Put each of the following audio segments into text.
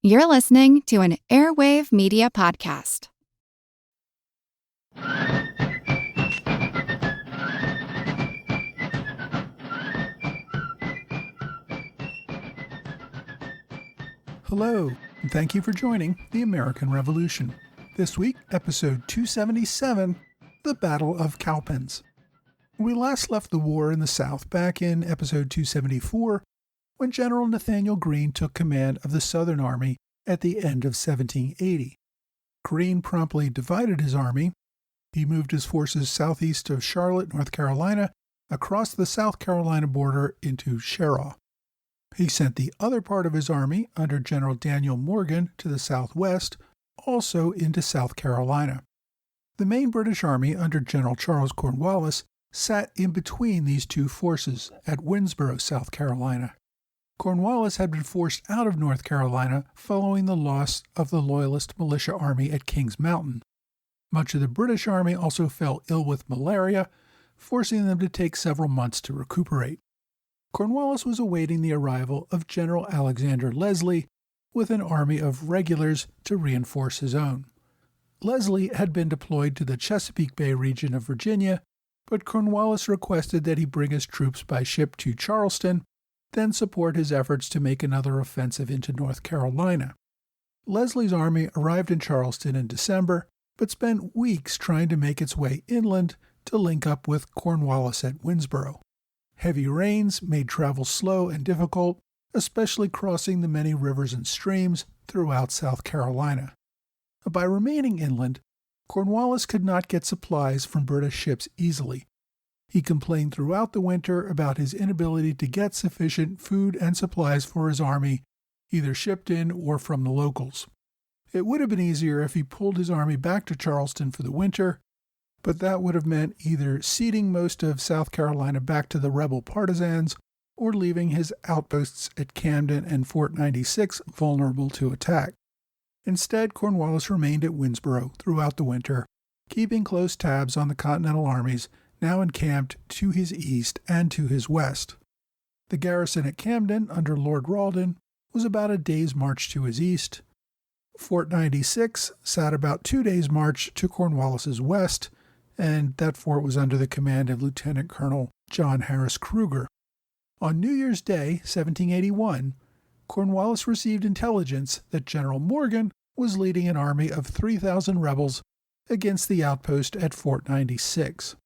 You're listening to an Airwave Media Podcast. Hello, and thank you for joining the American Revolution. This week, episode 277, The Battle of Cowpens. We last left the war in the South back in episode 274, when General Nathanael Greene took command of the Southern Army at the end of 1780. Greene promptly divided his army. He moved his forces southeast of Charlotte, North Carolina, across the South Carolina border into Cheraw. He sent the other part of his army, under General Daniel Morgan, to the southwest, also into South Carolina. The main British army, under General Charles Cornwallis, sat in between these two forces at Winnsboro, South Carolina. Cornwallis had been forced out of North Carolina following the loss of the Loyalist militia army at Kings Mountain. Much of the British army also fell ill with malaria, forcing them to take several months to recuperate. Cornwallis was awaiting the arrival of General Alexander Leslie with an army of regulars to reinforce his own. Leslie had been deployed to the Chesapeake Bay region of Virginia, but Cornwallis requested that he bring his troops by ship to Charleston, then support his efforts to make another offensive into North Carolina. Leslie's army arrived in Charleston in December, but spent weeks trying to make its way inland to link up with Cornwallis at Winnsboro. Heavy rains made travel slow and difficult, especially crossing the many rivers and streams throughout South Carolina. By remaining inland, Cornwallis could not get supplies from British ships easily. He complained throughout the winter about his inability to get sufficient food and supplies for his army, either shipped in or from the locals. It would have been easier if he pulled his army back to Charleston for the winter, but that would have meant either ceding most of South Carolina back to the rebel partisans or leaving his outposts at Camden and Fort 96 vulnerable to attack. Instead, Cornwallis remained at Winnsboro throughout the winter, keeping close tabs on the Continental armies now encamped to his east and to his west. The garrison at Camden under Lord Rawdon was about a day's march to his east. Fort 96 sat about 2 days' march to Cornwallis's west, and that fort was under the command of Lieutenant Colonel John Harris Cruger. On New Year's Day, 1781, Cornwallis received intelligence that General Morgan was leading an army of 3,000 rebels against the outpost at Fort 96.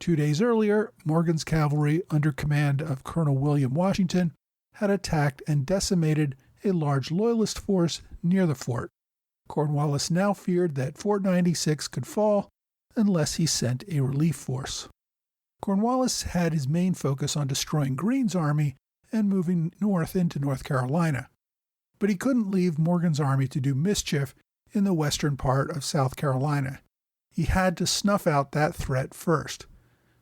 2 days earlier, Morgan's cavalry, under command of Colonel William Washington, had attacked and decimated a large Loyalist force near the fort. Cornwallis now feared that Fort 96 could fall unless he sent a relief force. Cornwallis had his main focus on destroying Greene's army and moving north into North Carolina. But he couldn't leave Morgan's army to do mischief in the western part of South Carolina. He had to snuff out that threat first.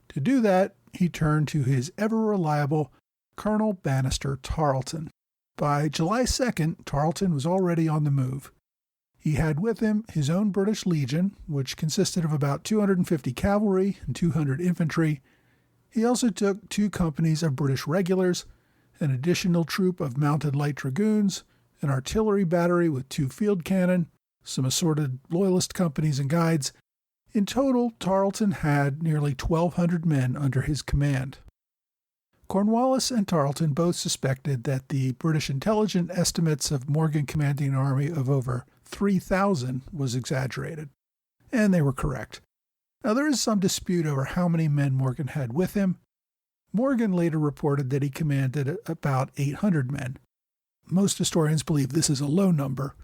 To do that, he turned to his ever-reliable Colonel Banastre Tarleton. By July 2nd, Tarleton was already on the move. He had with him his own British Legion, which consisted of about 250 cavalry and 200 infantry. He also took 2 companies of British regulars, an additional troop of mounted light dragoons, an artillery battery with 2 field cannon, some assorted Loyalist companies and guides. In total, Tarleton had nearly 1,200 men under his command. Cornwallis and Tarleton both suspected that the British intelligence estimates of Morgan commanding an army of over 3,000 was exaggerated, and they were correct. Now, there is some dispute over how many men Morgan had with him. Morgan later reported that he commanded about 800 men. Most historians believe this is a low number.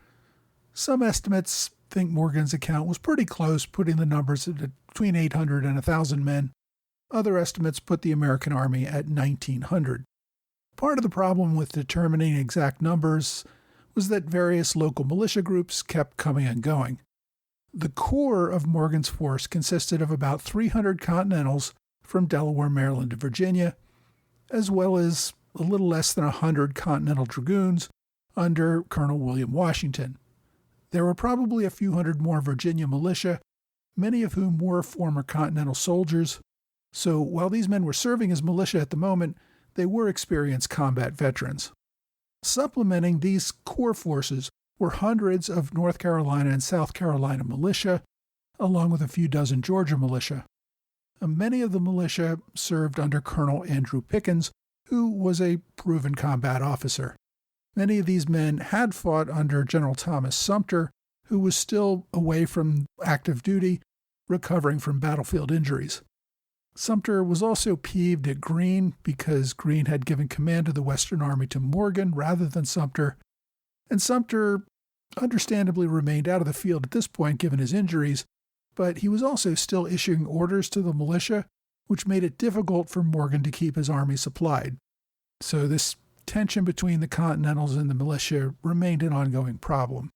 Some estimates think Morgan's account was pretty close, putting the numbers at between 800 and 1,000 men. Other estimates put the American army at 1,900. Part of the problem with determining exact numbers was that various local militia groups kept coming and going. The core of Morgan's force consisted of about 300 Continentals from Delaware, Maryland, and Virginia, as well as a little less than 100 Continental Dragoons under Colonel William Washington. There were probably a few hundred more Virginia militia, many of whom were former Continental soldiers. So while these men were serving as militia at the moment, they were experienced combat veterans. Supplementing these core forces were hundreds of North Carolina and South Carolina militia, along with a few dozen Georgia militia. Many of the militia served under Colonel Andrew Pickens, who was a proven combat officer. Many of these men had fought under General Thomas Sumter, who was still away from active duty, recovering from battlefield injuries. Sumter was also peeved at Greene because Greene had given command of the Western Army to Morgan rather than Sumter, and Sumter understandably remained out of the field at this point given his injuries, but he was also still issuing orders to the militia, which made it difficult for Morgan to keep his army supplied. So this tension between the Continentals and the militia remained an ongoing problem.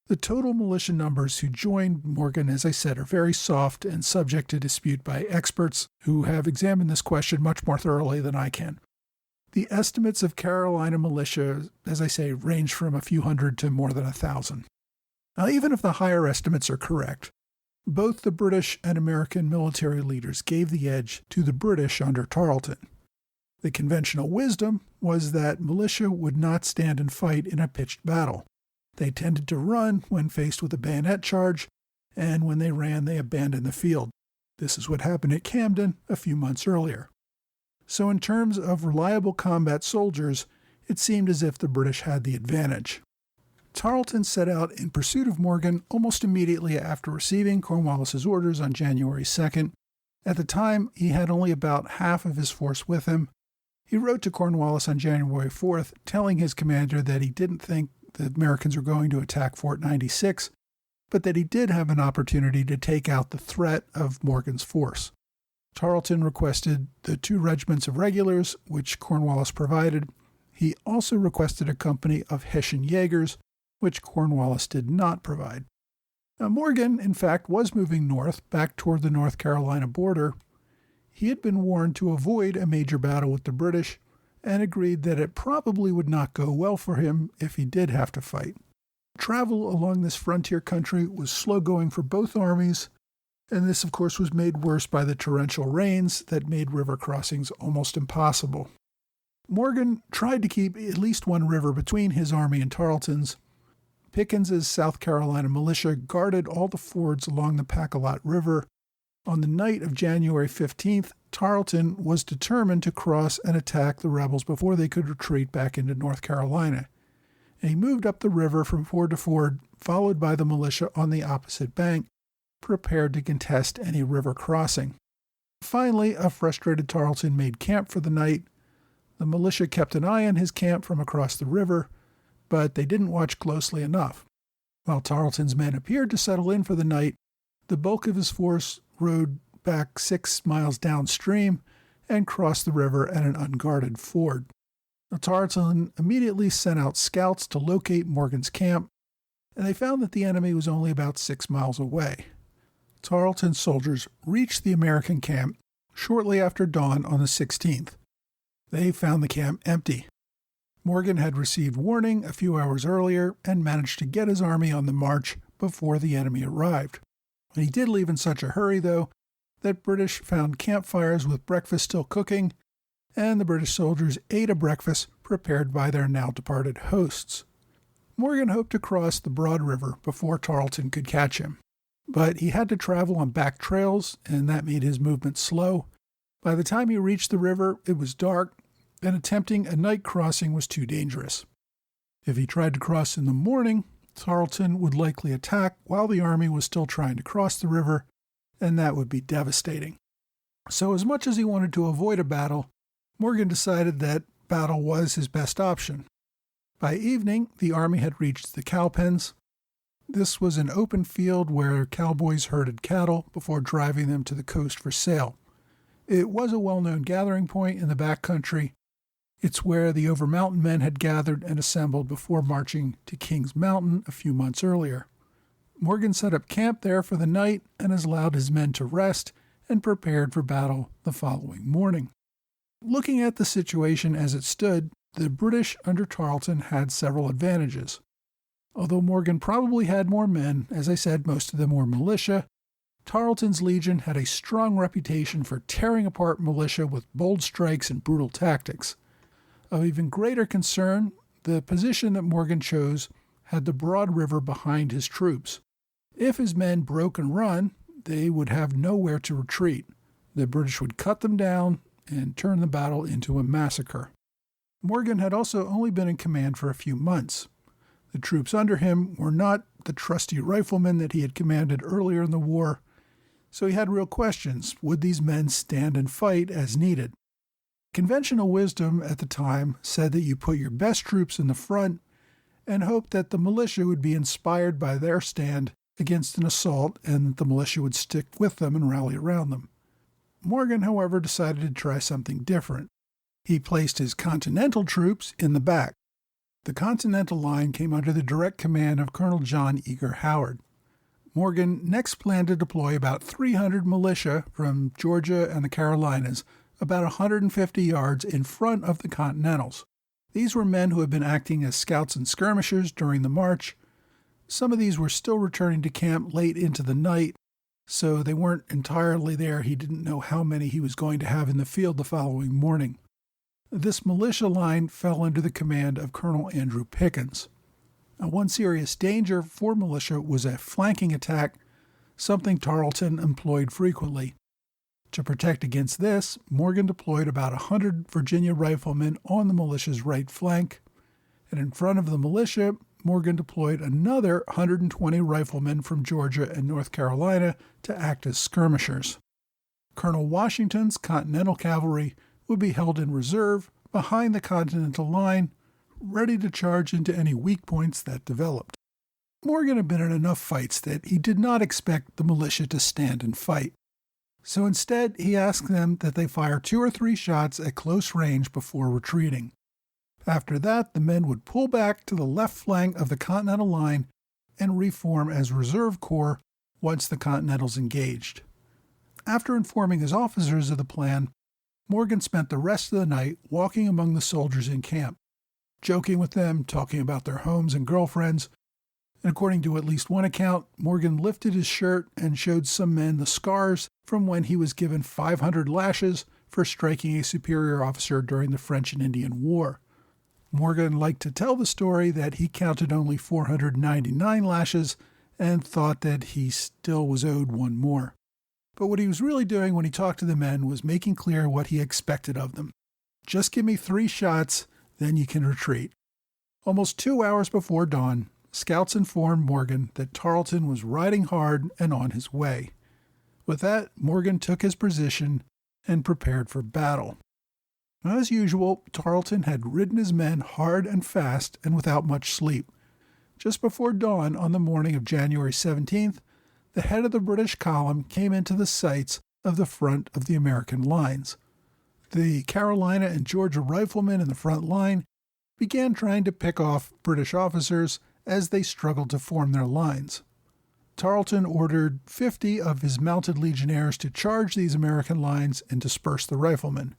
The total militia numbers who joined Morgan, as I said, are very soft and subject to dispute by experts who have examined this question much more thoroughly than I can. The estimates of Carolina militia, as I say, range from a few hundred to more than 1,000. Now, even if the higher estimates are correct, both the British and American military leaders gave the edge to the British under Tarleton. The conventional wisdom was that militia would not stand and fight in a pitched battle. They tended to run when faced with a bayonet charge, and when they ran, they abandoned the field. This is what happened at Camden a few months earlier. So in terms of reliable combat soldiers, it seemed as if the British had the advantage. Tarleton set out in pursuit of Morgan almost immediately after receiving Cornwallis's orders on January 2nd. At the time, he had only about half of his force with him. He wrote to Cornwallis on January 4th, telling his commander that he didn't think the Americans were going to attack Fort 96, but that he did have an opportunity to take out the threat of Morgan's force. Tarleton requested the 2 regiments of regulars, which Cornwallis provided. He also requested a company of Hessian Jaegers, which Cornwallis did not provide. Now, Morgan, in fact, was moving north, back toward the North Carolina border. He had been warned to avoid a major battle with the British, and agreed that it probably would not go well for him if he did have to fight. Travel along this frontier country was slow going for both armies, and this, of course, was made worse by the torrential rains that made river crossings almost impossible. Morgan tried to keep at least one river between his army and Tarleton's. Pickens's South Carolina militia guarded all the fords along the Pacolet River. On the night of January 15th, Tarleton was determined to cross and attack the rebels before they could retreat back into North Carolina. And he moved up the river from ford to ford, followed by the militia on the opposite bank, prepared to contest any river crossing. Finally, a frustrated Tarleton made camp for the night. The militia kept an eye on his camp from across the river, but they didn't watch closely enough. While Tarleton's men appeared to settle in for the night, the bulk of his force rode back 6 miles downstream and crossed the river at an unguarded ford. Tarleton immediately sent out scouts to locate Morgan's camp, and they found that the enemy was only about 6 miles away. Tarleton's soldiers reached the American camp shortly after dawn on the 16th. They found the camp empty. Morgan had received warning a few hours earlier and managed to get his army on the march before the enemy arrived. He did leave in such a hurry, though, that British found campfires with breakfast still cooking, and the British soldiers ate a breakfast prepared by their now-departed hosts. Morgan hoped to cross the Broad River before Tarleton could catch him, but he had to travel on back trails, and that made his movement slow. By the time he reached the river, it was dark, and attempting a night crossing was too dangerous. If he tried to cross in the morning, Tarleton would likely attack while the army was still trying to cross the river, and that would be devastating. So as much as he wanted to avoid a battle, Morgan decided that battle was his best option. By evening, the army had reached the Cowpens. This was an open field where cowboys herded cattle before driving them to the coast for sale. It was a well-known gathering point in the backcountry. It's where the Over-Mountain men had gathered and assembled before marching to Kings Mountain a few months earlier. Morgan set up camp there for the night and has allowed his men to rest and prepared for battle the following morning. Looking at the situation as it stood, the British under Tarleton had several advantages. Although Morgan probably had more men, as I said, most of them were militia, Tarleton's legion had a strong reputation for tearing apart militia with bold strikes and brutal tactics. Of even greater concern, the position that Morgan chose had the broad river behind his troops. If his men broke and run, they would have nowhere to retreat. The British would cut them down and turn the battle into a massacre. Morgan had also only been in command for a few months. The troops under him were not the trusty riflemen that he had commanded earlier in the war, so he had real questions. Would these men stand and fight as needed? Conventional wisdom at the time said that you put your best troops in the front and hoped that the militia would be inspired by their stand against an assault and that the militia would stick with them and rally around them. Morgan, however, decided to try something different. He placed his Continental troops in the back. The Continental line came under the direct command of Colonel John Eager Howard. Morgan next planned to deploy about 300 militia from Georgia and the Carolinas, about 150 yards in front of the Continentals. These were men who had been acting as scouts and skirmishers during the march. Some of these were still returning to camp late into the night, so they weren't entirely there. He didn't know how many he was going to have in the field the following morning. This militia line fell under the command of Colonel Andrew Pickens. Now, one serious danger for militia was a flanking attack, something Tarleton employed frequently. To protect against this, Morgan deployed about 100 Virginia riflemen on the militia's right flank, and in front of the militia, Morgan deployed another 120 riflemen from Georgia and North Carolina to act as skirmishers. Colonel Washington's Continental Cavalry would be held in reserve behind the Continental line, ready to charge into any weak points that developed. Morgan had been in enough fights that he did not expect the militia to stand and fight. So instead, he asked them that they fire 2 or 3 shots at close range before retreating. After that, the men would pull back to the left flank of the Continental line and reform as reserve corps once the Continentals engaged. After informing his officers of the plan, Morgan spent the rest of the night walking among the soldiers in camp, joking with them, talking about their homes and girlfriends, and according to at least one account, Morgan lifted his shirt and showed some men the scars from when he was given 500 lashes for striking a superior officer during the French and Indian War. Morgan liked to tell the story that he counted only 499 lashes and thought that he still was owed one more. But what he was really doing when he talked to the men was making clear what he expected of them. Just give me 3 shots, then you can retreat. Almost 2 hours before dawn, scouts informed Morgan that Tarleton was riding hard and on his way. With that, Morgan took his position and prepared for battle. As usual, Tarleton had ridden his men hard and fast and without much sleep. Just before dawn on the morning of January 17th, the head of the British column came into the sights of the front of the American lines. The Carolina and Georgia riflemen in the front line began trying to pick off British officers as they struggled to form their lines. Tarleton ordered 50 of his mounted legionnaires to charge these American lines and disperse the riflemen.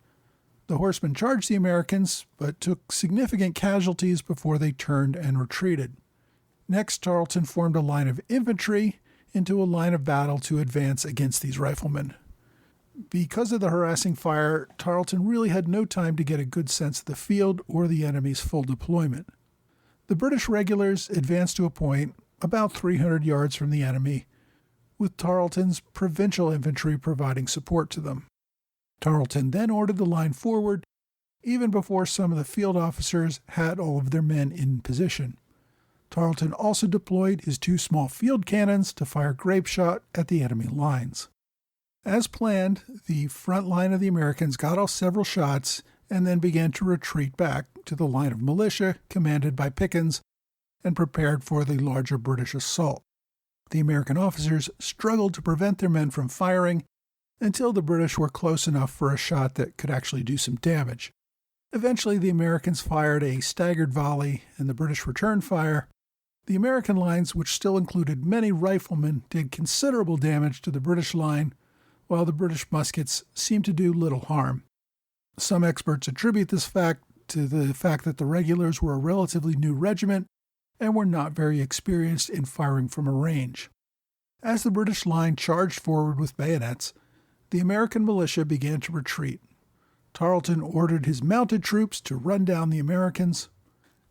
The horsemen charged the Americans, but took significant casualties before they turned and retreated. Next, Tarleton formed a line of infantry into a line of battle to advance against these riflemen. Because of the harassing fire, Tarleton really had no time to get a good sense of the field or the enemy's full deployment. The British regulars advanced to a point about 300 yards from the enemy, with Tarleton's provincial infantry providing support to them. Tarleton then ordered the line forward, even before some of the field officers had all of their men in position. Tarleton also deployed his 2 small field cannons to fire grape shot at the enemy lines. As planned, the front line of the Americans got off several shots and then began to retreat back to the line of militia commanded by Pickens and prepared for the larger British assault. The American officers struggled to prevent their men from firing until the British were close enough for a shot that could actually do some damage. Eventually, the Americans fired a staggered volley and the British returned fire. The American lines, which still included many riflemen, did considerable damage to the British line, while the British muskets seemed to do little harm. Some experts attribute this fact to the fact that the regulars were a relatively new regiment and were not very experienced in firing from a range. As the British line charged forward with bayonets, the American militia began to retreat. Tarleton ordered his mounted troops to run down the Americans.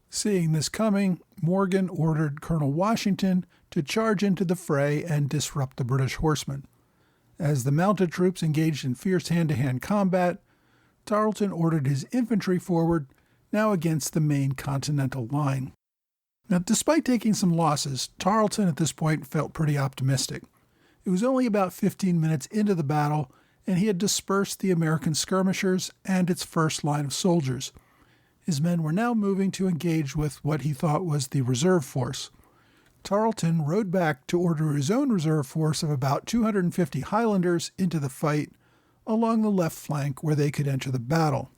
Seeing this coming, Morgan ordered Colonel Washington to charge into the fray and disrupt the British horsemen. As the mounted troops engaged in fierce hand-to-hand combat, Tarleton ordered his infantry forward, now against the main Continental line. Now, despite taking some losses, Tarleton at this point felt pretty optimistic. It was only about 15 minutes into the battle, and he had dispersed the American skirmishers and its first line of soldiers. His men were now moving to engage with what he thought was the reserve force. Tarleton rode back to order his own reserve force of about 250 Highlanders into the fight along the left flank where they could enter the battle.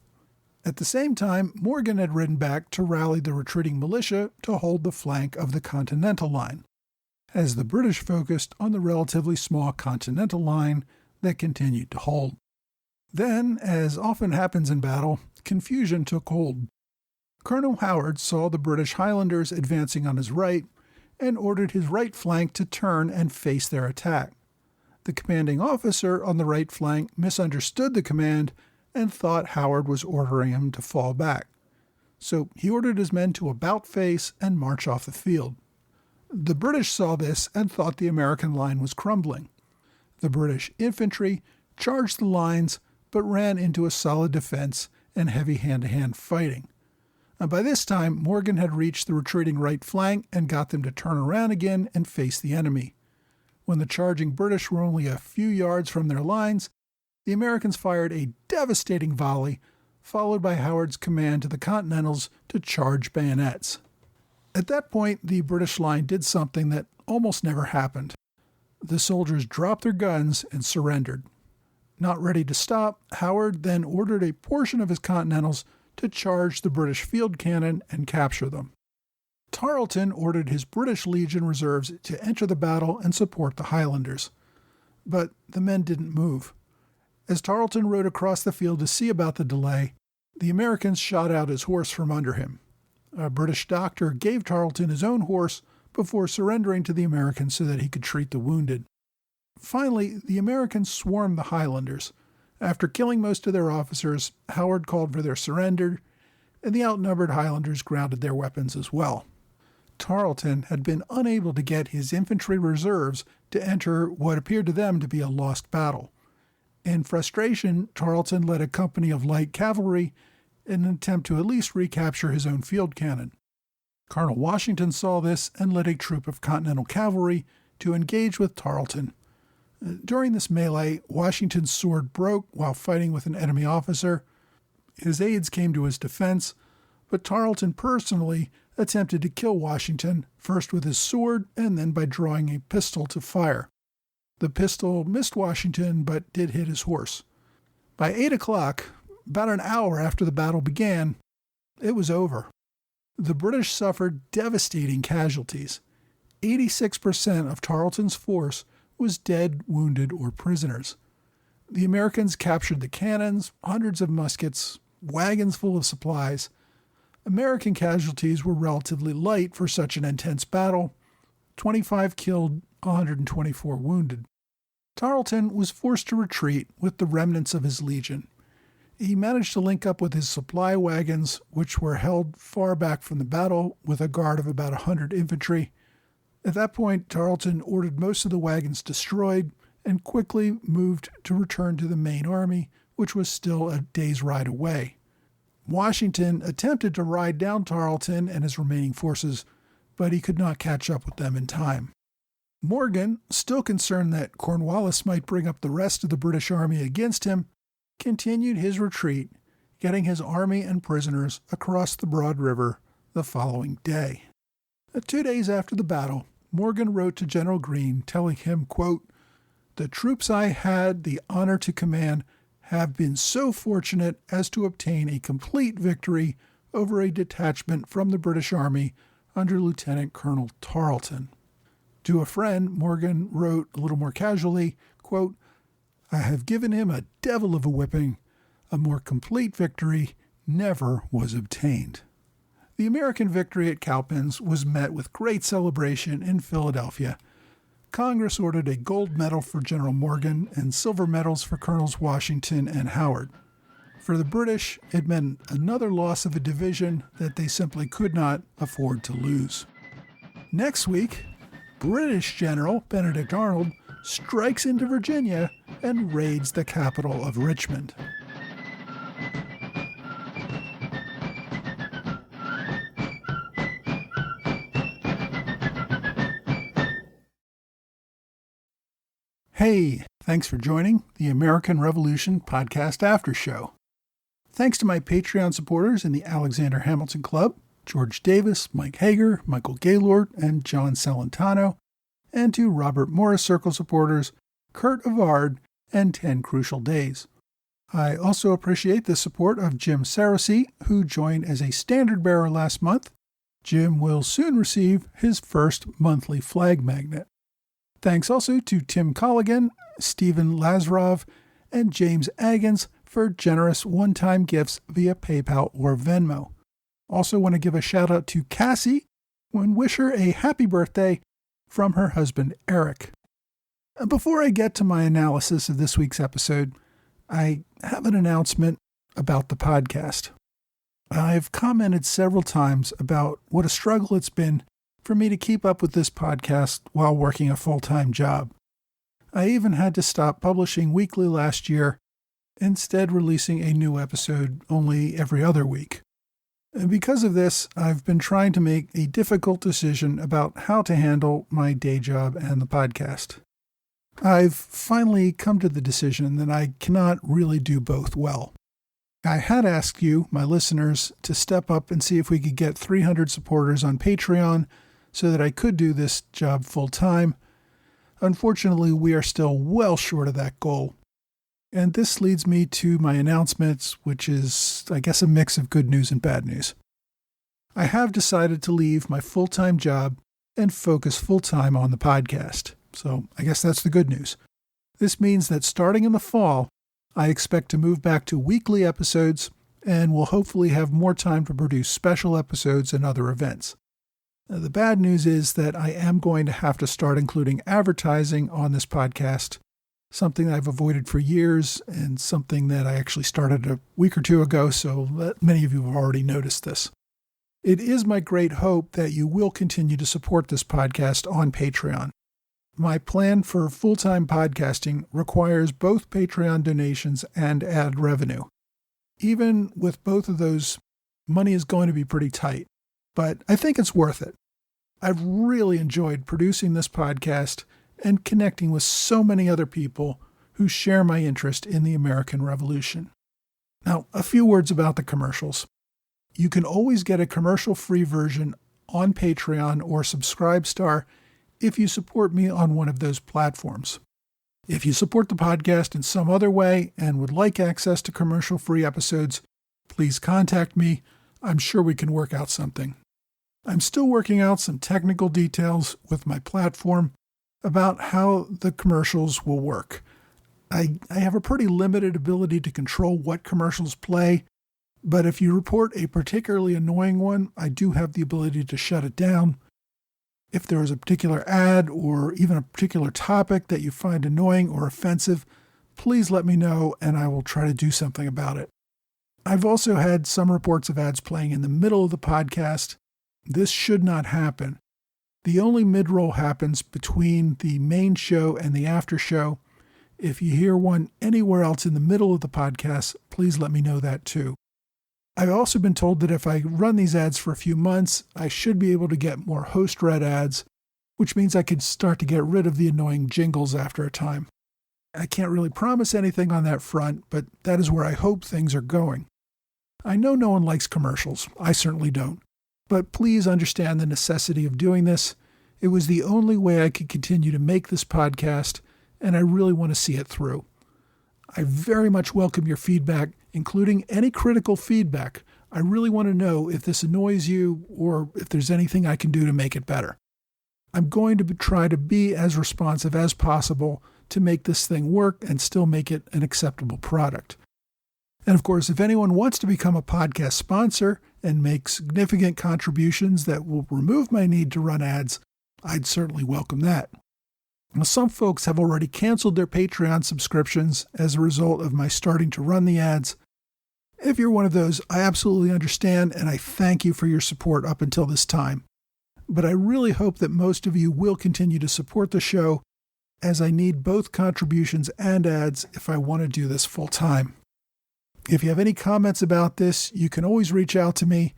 At the same time, Morgan had ridden back to rally the retreating militia to hold the flank of the Continental line, as the British focused on the relatively small Continental line that continued to hold. Then, as often happens in battle, confusion took hold. Colonel Howard saw the British Highlanders advancing on his right and ordered his right flank to turn and face their attack. The commanding officer on the right flank misunderstood the command and thought Howard was ordering him to fall back. So he ordered his men to about face and march off the field. The British saw this and thought the American line was crumbling. The British infantry charged the lines but ran into a solid defense and heavy hand-to-hand fighting. And by this time, Morgan had reached the retreating right flank and got them to turn around again and face the enemy. When the charging British were only a few yards from their lines, the Americans fired a devastating volley, followed by Howard's command to the Continentals to charge bayonets. At that point, the British line did something that almost never happened. The soldiers dropped their guns and surrendered. Not ready to stop, Howard then ordered a portion of his Continentals to charge the British field cannon and capture them. Tarleton ordered his British Legion reserves to enter the battle and support the Highlanders. But the men didn't move. As Tarleton rode across the field to see about the delay, the Americans shot out his horse from under him. A British doctor gave Tarleton his own horse before surrendering to the Americans so that he could treat the wounded. Finally, the Americans swarmed the Highlanders. After killing most of their officers, Howard called for their surrender, and the outnumbered Highlanders grounded their weapons as well. Tarleton had been unable to get his infantry reserves to enter what appeared to them to be a lost battle. In frustration, Tarleton led a company of light cavalry in an attempt to at least recapture his own field cannon. Colonel Washington saw this and led a troop of Continental cavalry to engage with Tarleton. During this melee, Washington's sword broke while fighting with an enemy officer. His aides came to his defense, but Tarleton personally attempted to kill Washington, first with his sword and then by drawing a pistol to fire. The pistol missed Washington but did hit his horse. By 8 o'clock, about an hour after the battle began, it was over. The British suffered devastating casualties. 86% of Tarleton's force was dead, wounded, or prisoners. The Americans captured the cannons, hundreds of muskets, wagons full of supplies. American casualties were relatively light for such an intense battle: 25 killed, 124 wounded. Tarleton was forced to retreat with the remnants of his legion. He managed to link up with his supply wagons, which were held far back from the battle with a guard of about 100 infantry. At that point, Tarleton ordered most of the wagons destroyed and quickly moved to return to the main army, which was still a day's ride away. Washington attempted to ride down Tarleton and his remaining forces, but he could not catch up with them in time. Morgan, still concerned that Cornwallis might bring up the rest of the British army against him, continued his retreat, getting his army and prisoners across the Broad River the following day. 2 days after the battle, Morgan wrote to General Greene telling him, quote, "The troops I had the honor to command have been so fortunate as to obtain a complete victory over a detachment from the British Army under Lieutenant Colonel Tarleton." To a friend, Morgan wrote a little more casually, quote, "I have given him a devil of a whipping. A more complete victory never was obtained." The American victory at Cowpens was met with great celebration in Philadelphia. Congress ordered a gold medal for General Morgan and silver medals for Colonels Washington and Howard. For the British, it meant another loss of a division that they simply could not afford to lose. Next week, British General Benedict Arnold strikes into Virginia and raids the capital of Richmond. Hey, thanks for joining the American Revolution Podcast After Show. Thanks to my Patreon supporters in the Alexander Hamilton Club, George Davis, Mike Hager, Michael Gaylord, and John Celentano, and to Robert Morris Circle supporters, Kurt Avard, and 10 Crucial Days. I also appreciate the support of Jim Sarosy, who joined as a standard bearer last month. Jim will soon receive his first monthly flag magnet. Thanks also to Tim Colligan, Stephen Lazarov, and James Agans for generous one-time gifts via PayPal or Venmo. Also want to give a shout out to Cassie and wish her a happy birthday from her husband Eric. Before I get to my analysis of this week's episode, I have an announcement about the podcast. I've commented several times about what a struggle it's been for me to keep up with this podcast while working a full-time job. I even had to stop publishing weekly last year, instead releasing a new episode only every other week. And because of this, I've been trying to make a difficult decision about how to handle my day job and the podcast. I've finally come to the decision that I cannot really do both well. I had asked you, my listeners, to step up and see if we could get 300 supporters on Patreon so that I could do this job full-time. Unfortunately, we are still well short of that goal. And this leads me to my announcements, which is, I guess, a mix of good news and bad news. I have decided to leave my full-time job and focus full-time on the podcast. So I guess that's the good news. This means that starting in the fall, I expect to move back to weekly episodes and will hopefully have more time to produce special episodes and other events. The bad news is that I am going to have to start including advertising on this podcast, something I've avoided for years and something that I actually started a week or two ago, so many of you have already noticed this. It is my great hope that you will continue to support this podcast on Patreon. My plan for full-time podcasting requires both Patreon donations and ad revenue. Even with both of those, money is going to be pretty tight, but I think it's worth it. I've really enjoyed producing this podcast and connecting with so many other people who share my interest in the American Revolution. Now, a few words about the commercials. You can always get a commercial-free version on Patreon or Subscribestar if you support me on one of those platforms. If you support the podcast in some other way and would like access to commercial-free episodes, please contact me. I'm sure we can work out something. I'm still working out some technical details with my platform about how the commercials will work. I have a pretty limited ability to control what commercials play, but if you report a particularly annoying one, I do have the ability to shut it down. If there is a particular ad or even a particular topic that you find annoying or offensive, please let me know and I will try to do something about it. I've also had some reports of ads playing in the middle of the podcast. This should not happen. The only mid-roll happens between the main show and the after show. If you hear one anywhere else in the middle of the podcast, please let me know that too. I've also been told that if I run these ads for a few months, I should be able to get more host-read ads, which means I could start to get rid of the annoying jingles after a time. I can't really promise anything on that front, but that is where I hope things are going. I know no one likes commercials. I certainly don't. But please understand the necessity of doing this. It was the only way I could continue to make this podcast, and I really want to see it through. I very much welcome your feedback, including any critical feedback. I really want to know if this annoys you or if there's anything I can do to make it better. I'm going to try to be as responsive as possible to make this thing work and still make it an acceptable product. And of course, if anyone wants to become a podcast sponsor and make significant contributions that will remove my need to run ads, I'd certainly welcome that. Now, some folks have already canceled their Patreon subscriptions as a result of my starting to run the ads. If you're one of those, I absolutely understand, and I thank you for your support up until this time. But I really hope that most of you will continue to support the show, as I need both contributions and ads if I want to do this full time. If you have any comments about this, you can always reach out to me.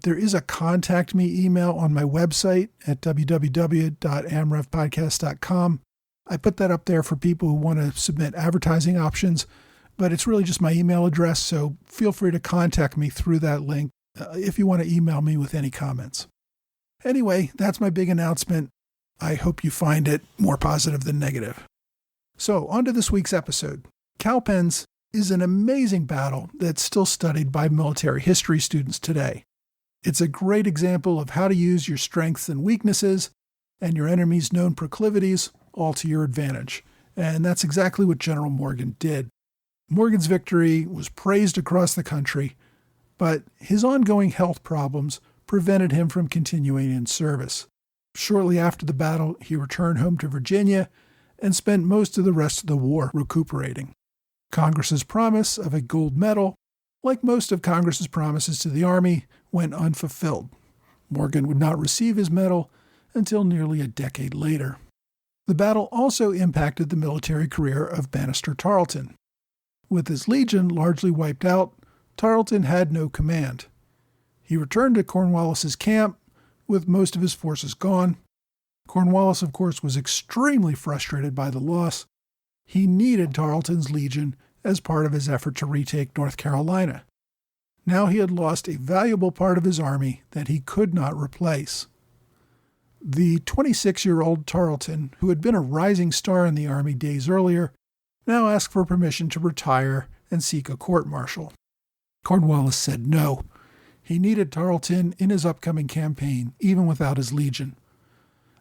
There is a contact me email on my website at www.amrevpodcast.com. I put that up there for people who want to submit advertising options, but it's really just my email address, so feel free to contact me through that link if you want to email me with any comments. Anyway, that's my big announcement. I hope you find it more positive than negative. So, on to this week's episode. Cowpens is an amazing battle that's still studied by military history students today. It's a great example of how to use your strengths and weaknesses and your enemy's known proclivities all to your advantage. And that's exactly what General Morgan did. Morgan's victory was praised across the country, but his ongoing health problems prevented him from continuing in service. Shortly after the battle, he returned home to Virginia and spent most of the rest of the war recuperating. Congress's promise of a gold medal, like most of Congress's promises to the Army, went unfulfilled. Morgan would not receive his medal until nearly a decade later. The battle also impacted the military career of Banastre Tarleton. With his legion largely wiped out, Tarleton had no command. He returned to Cornwallis's camp with most of his forces gone. Cornwallis, of course, was extremely frustrated by the loss. He needed Tarleton's legion as part of his effort to retake North Carolina. Now he had lost a valuable part of his army that he could not replace. The 26-year-old Tarleton, who had been a rising star in the army days earlier, now asked for permission to retire and seek a court-martial. Cornwallis said no. He needed Tarleton in his upcoming campaign, even without his legion.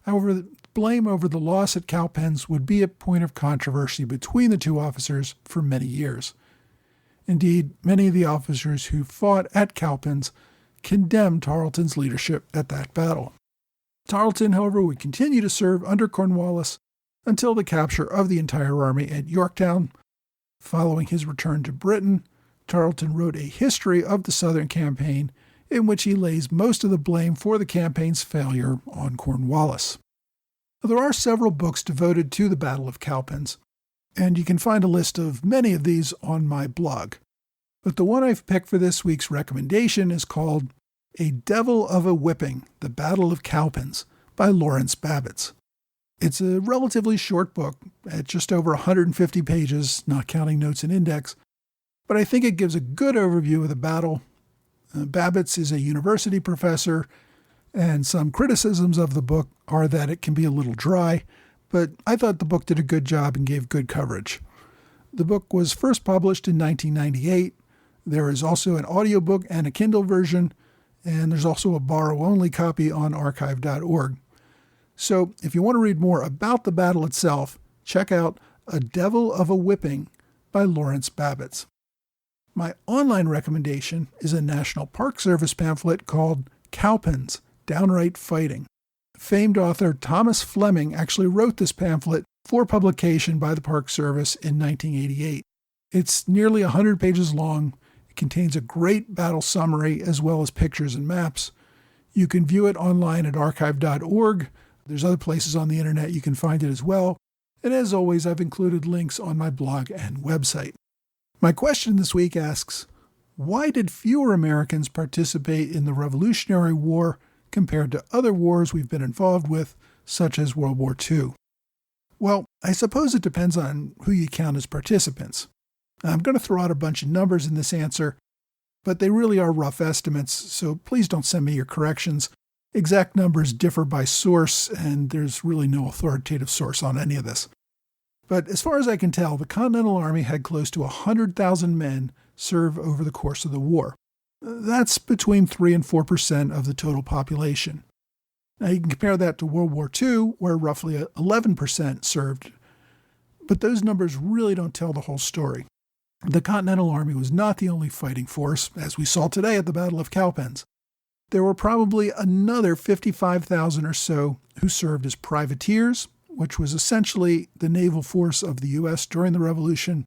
However, the blame over the loss at Cowpens would be a point of controversy between the two officers for many years. Indeed, many of the officers who fought at Cowpens condemned Tarleton's leadership at that battle. Tarleton, however, would continue to serve under Cornwallis until the capture of the entire army at Yorktown. Following his return to Britain, Tarleton wrote a history of the Southern campaign in which he lays most of the blame for the campaign's failure on Cornwallis. There are several books devoted to the Battle of Cowpens, and you can find a list of many of these on my blog. But the one I've picked for this week's recommendation is called A Devil of a Whipping, The Battle of Cowpens by Lawrence Babbitts. It's a relatively short book at just over 150 pages, not counting notes and index, but I think it gives a good overview of the battle. Babbitts is a university professor, and some criticisms of the book are that it can be a little dry, but I thought the book did a good job and gave good coverage. The book was first published in 1998. There is also an audiobook and a Kindle version, and there's also a borrow-only copy on archive.org. So if you want to read more about the battle itself, check out A Devil of a Whipping by Lawrence Babbitts. My online recommendation is a National Park Service pamphlet called Cowpens, Downright Fighting. Famed author Thomas Fleming actually wrote this pamphlet for publication by the Park Service in 1988. It's nearly 100 pages long. It contains a great battle summary as well as pictures and maps. You can view it online at archive.org. There's other places on the internet you can find it as well. And as always, I've included links on my blog and website. My question this week asks, why did fewer Americans participate in the Revolutionary War compared to other wars we've been involved with, such as World War II? Well, I suppose it depends on who you count as participants. I'm going to throw out a bunch of numbers in this answer, but they really are rough estimates, so please don't send me your corrections. Exact numbers differ by source, and there's really no authoritative source on any of this. But as far as I can tell, the Continental Army had close to 100,000 men serve over the course of the war. That's between 3 and 4% of the total population. Now you can compare that to World War II, where roughly 11% served. But those numbers really don't tell the whole story. The Continental Army was not the only fighting force, as we saw today at the Battle of Cowpens. There were probably another 55,000 or so who served as privateers, which was essentially the naval force of the U.S. during the Revolution.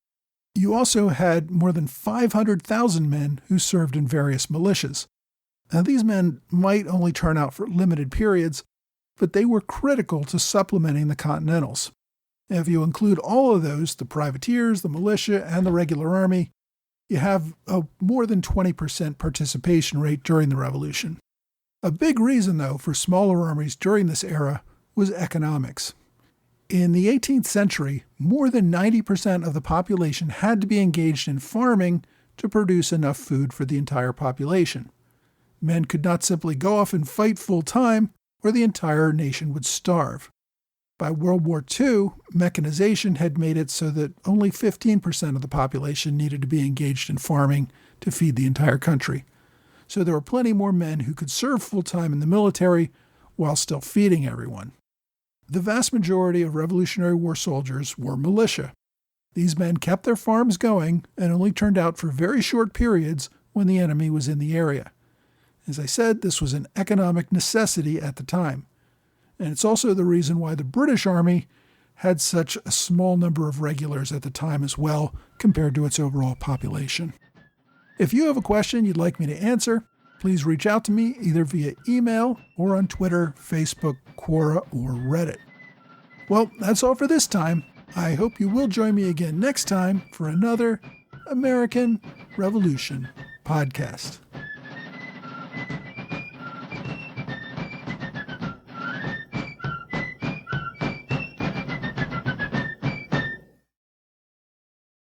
You also had more than 500,000 men who served in various militias. Now, these men might only turn out for limited periods, but they were critical to supplementing the Continentals. If you include all of those, the privateers, the militia, and the regular army, you have a more than 20% participation rate during the Revolution. A big reason, though, for smaller armies during this era was economics. In the 18th century, more than 90% of the population had to be engaged in farming to produce enough food for the entire population. Men could not simply go off and fight full-time, or the entire nation would starve. By World War II, mechanization had made it so that only 15% of the population needed to be engaged in farming to feed the entire country. So there were plenty more men who could serve full-time in the military while still feeding everyone. The vast majority of Revolutionary War soldiers were militia. These men kept their farms going and only turned out for very short periods when the enemy was in the area. As I said, this was an economic necessity at the time. And it's also the reason why the British Army had such a small number of regulars at the time as well, compared to its overall population. If you have a question you'd like me to answer, please reach out to me either via email or on Twitter, Facebook, Quora, or Reddit. Well, that's all for this time. I hope you will join me again next time for another American Revolution podcast.